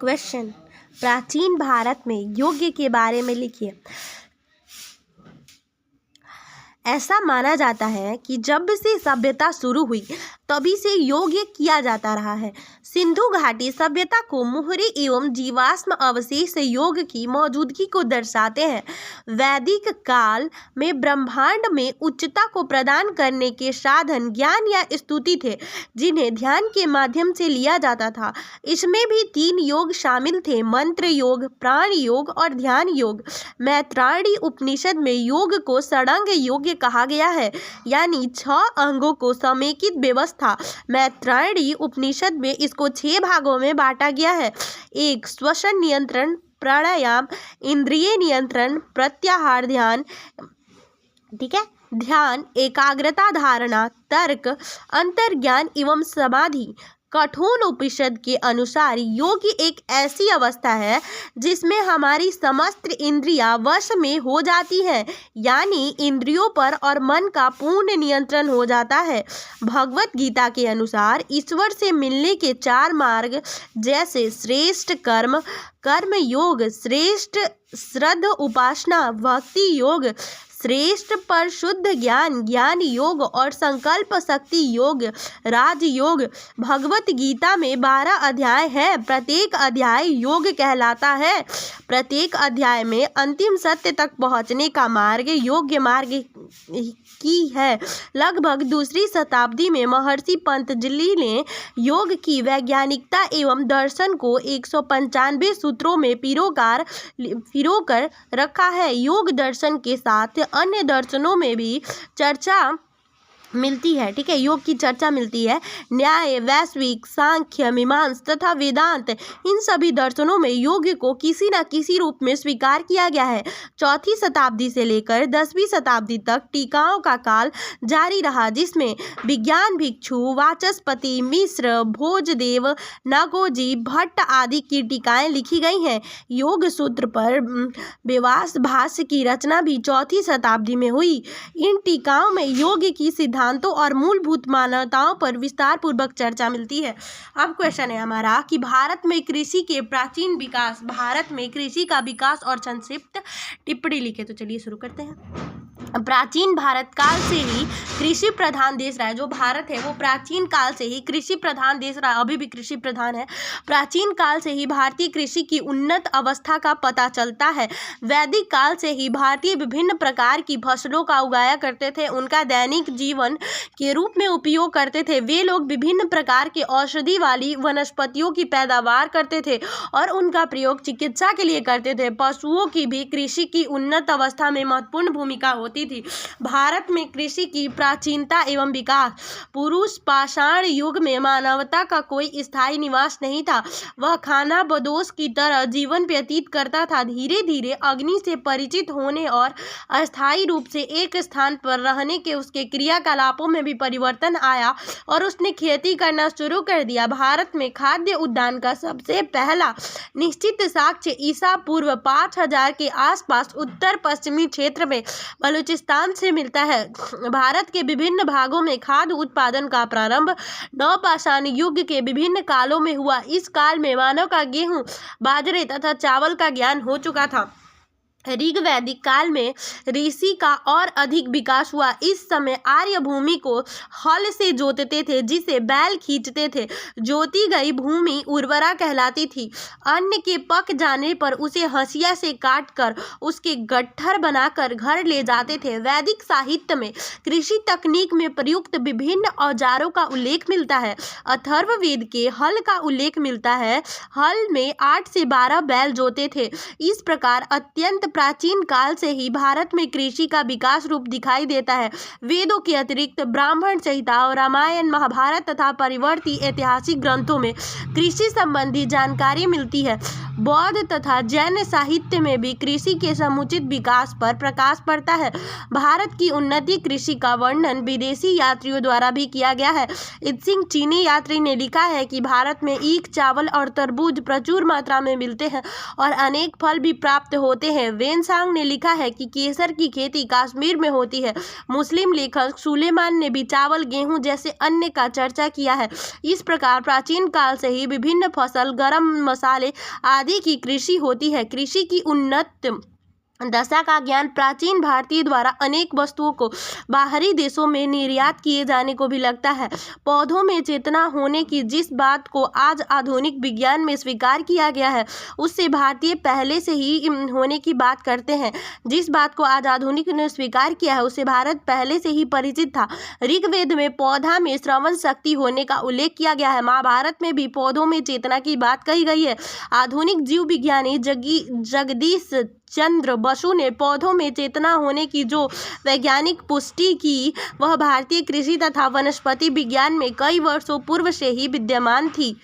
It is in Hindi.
क्वेश्चन, प्राचीन भारत में यज्ञ के बारे में लिखिए। ऐसा माना जाता है कि जब से सभ्यता शुरू हुई तभी से यज्ञ किया जाता रहा है। सिंधु घाटी सभ्यता को मोहरे एवं जीवाश्म अवशेष यज्ञ की मौजूदगी को दर्शाते हैं। वैदिक काल में ब्रह्मांड में उच्चता को प्रदान करने के साधन ज्ञान या स्तुति थे, जिन्हें ध्यान के माध्यम से लिया जाता था। इसमें भी 3 योग शामिल थे, मंत्र योग, प्राण योग और ध्यान योग। मैत्रायणी उपनिषद में योग को षडंग योग कहा गया है, यानी 6 अंगों को समेकित व्यवस्था। मैत्रायणी उपनिषद में इसको 6 भागों में बांटा गया है। 1 श्वसन नियंत्रण, प्राणायाम, इंद्रिय नियंत्रण, प्रत्याहार ध्यान, ठीक है, ध्यान, एकाग्रता धारणा, तर्क, अंतर्ज्ञान एवं समाधि। कठोर उपनिषद के अनुसार योग एक ऐसी अवस्था है जिसमें हमारी समस्त इंद्रियां वश में हो जाती हैं, यानी इंद्रियों पर और मन का पूर्ण नियंत्रण हो जाता है। भगवत गीता के अनुसार ईश्वर से मिलने के 4 मार्ग, जैसे श्रेष्ठ कर्म, कर्म योग, श्रेष्ठ श्रद्धा उपासना, भक्ति योग, श्रेष्ठ पर शुद्ध ज्ञान, ज्ञान योग और संकल्प शक्ति योग, राजयोग। भगवत गीता में 12 अध्याय है। प्रत्येक अध्याय योग कहलाता है। प्रत्येक अध्याय में अंतिम सत्य तक पहुंचने का मार्ग योग्य मार्ग की है। लगभग 2री शताब्दी में महर्षि पतंजलि ने योग की वैज्ञानिकता एवं दर्शन को 195 सूत्रों में पिरोकर रखा है। योग दर्शन के साथ अन्य दर्शनों में भी चर्चा मिलती है, ठीक है, योग की चर्चा मिलती है। न्याय, वैश्विक, सांख्य, मीमांस तथा वेदांत, इन सभी दर्शनों में योग को किसी न किसी रूप में स्वीकार किया गया है। 4वीं शताब्दी से लेकर 10वीं शताब्दी तक टीकाओं का काल जारी रहा, जिसमें विज्ञान भिक्षु, वाचस्पति, मिश्र, भोजदेव, नागोजी, भट्ट आदि की टीकाएं लिखी गई हैं। योग सूत्र पर व्यास भाष्य की रचना भी 4वीं शताब्दी में हुई। इन टीकाओं में योग की सिद्धांतों और मूलभूत मान्यताओं पर विस्तार पूर्वक चर्चा मिलती है। अब क्वेश्चन है हमारा कि भारत में कृषि के प्राचीन विकास, भारत में कृषि का विकास और संक्षिप्त टिप्पणी लिखे। तो चलिए शुरू करते हैं। प्राचीन भारत काल से ही कृषि प्रधान देश रहा है। जो भारत है वो प्राचीन काल से ही कृषि प्रधान देश रहा, अभी भी कृषि प्रधान है। प्राचीन काल से ही भारतीय कृषि की उन्नत अवस्था का पता चलता है। वैदिक काल से ही भारतीय विभिन्न प्रकार की फसलों का उगाया करते थे, उनका दैनिक जीवन के रूप में उपयोग करते थे। वे लोग विभिन्न प्रकार के औषधि वाली वनस्पतियों की पैदावार करते थे और उनका प्रयोग चिकित्सा के लिए करते थे। पशुओं की भी कृषि की उन्नत अवस्था में महत्वपूर्ण भूमिका होती थी। भारत में कृषि की प्राचीनता एवं विकास, पुरुष पाषाण युग में मानवता का कोई स्थायी निवास नहीं था। वह खाना बदोश की तरह जीवन व्यतीत करता था। धीरे धीरे अग्नि से परिचित होने और अस्थायी रूप से एक स्थान पर रहने के उसके क्रियाकलापों में भी परिवर्तन आया और उसने खेती करना शुरू कर दिया। भारत में खाद्य उद्यान का सबसे पहला निश्चित साक्ष्य ईसा पूर्व 5000 के आसपास उत्तर पश्चिमी क्षेत्र में बलूचिस्तान से मिलता है। भारत के विभिन्न भागों में खाद्य उत्पादन का प्रारंभ नवपाषाण युग के विभिन्न कालों में हुआ। इस काल में मानव का गेहूं, बाजरे तथा चावल का ज्ञान हो चुका था। ऋग वैदिक काल में ऋषि का और अधिक विकास हुआ। इस समय आर्य भूमि को हल से जोतते थे, जिसे बैल खींचते थे। जोती गई भूमि उर्वरा कहलाती थी। अन्न के पक जाने पर उसे हंसिया से काटकर उसके गट्ठर बनाकर घर ले जाते थे। वैदिक साहित्य में कृषि तकनीक में प्रयुक्त विभिन्न औजारों का उल्लेख मिलता है। अथर्ववेद के हल का उल्लेख मिलता है। हल में 8 से 12 बैल जोते थे। इस प्रकार अत्यंत प्राचीन काल से ही भारत में कृषि का विकास रूप दिखाई देता है। वेदों के अतिरिक्त ब्राह्मण संहिता और रामायण, महाभारत तथा परिवर्ती ऐतिहासिक ग्रंथों में कृषि संबंधी जानकारी मिलती है। बौद्ध तथा जैन साहित्य में भी कृषि के समुचित विकास पर प्रकाश पड़ता है। भारत की उन्नति कृषि का वर्णन विदेशी यात्रियों द्वारा भी किया गया है। इत्सिंग चीनी यात्री ने लिखा है कि भारत में ईख, चावल और तरबूज प्रचुर मात्रा में मिलते हैं और अनेक फल भी प्राप्त होते हैं। वेनसांग ने लिखा है कि केसर की खेती कश्मीर में होती है। मुस्लिम लेखक सुलेमान ने भी चावल, गेहूं जैसे अन्य का चर्चा किया है। इस प्रकार प्राचीन काल से ही विभिन्न फसल, गरम मसाले आदि की कृषि होती है। कृषि की उन्नत दशा का ज्ञान प्राचीन भारतीय द्वारा अनेक वस्तुओं को बाहरी देशों में निर्यात किए जाने को भी लगता है। पौधों में चेतना होने की जिस बात को आज आधुनिक विज्ञान में स्वीकार किया गया है, उससे भारतीय पहले से ही होने की बात करते हैं। जिस बात को आज आधुनिक ने स्वीकार किया है, उससे भारत पहले से ही परिचित था। ऋग्वेद में पौधा में श्रवण शक्ति होने का उल्लेख किया गया है। महाभारत में भी पौधों में चेतना की बात कही गई है। आधुनिक जीव विज्ञानी जगदीश चंद्र बसु ने पौधों में चेतना होने की जो वैज्ञानिक पुष्टि की, वह भारतीय कृषि तथा वनस्पति विज्ञान में कई वर्षों पूर्व से ही विद्यमान थी।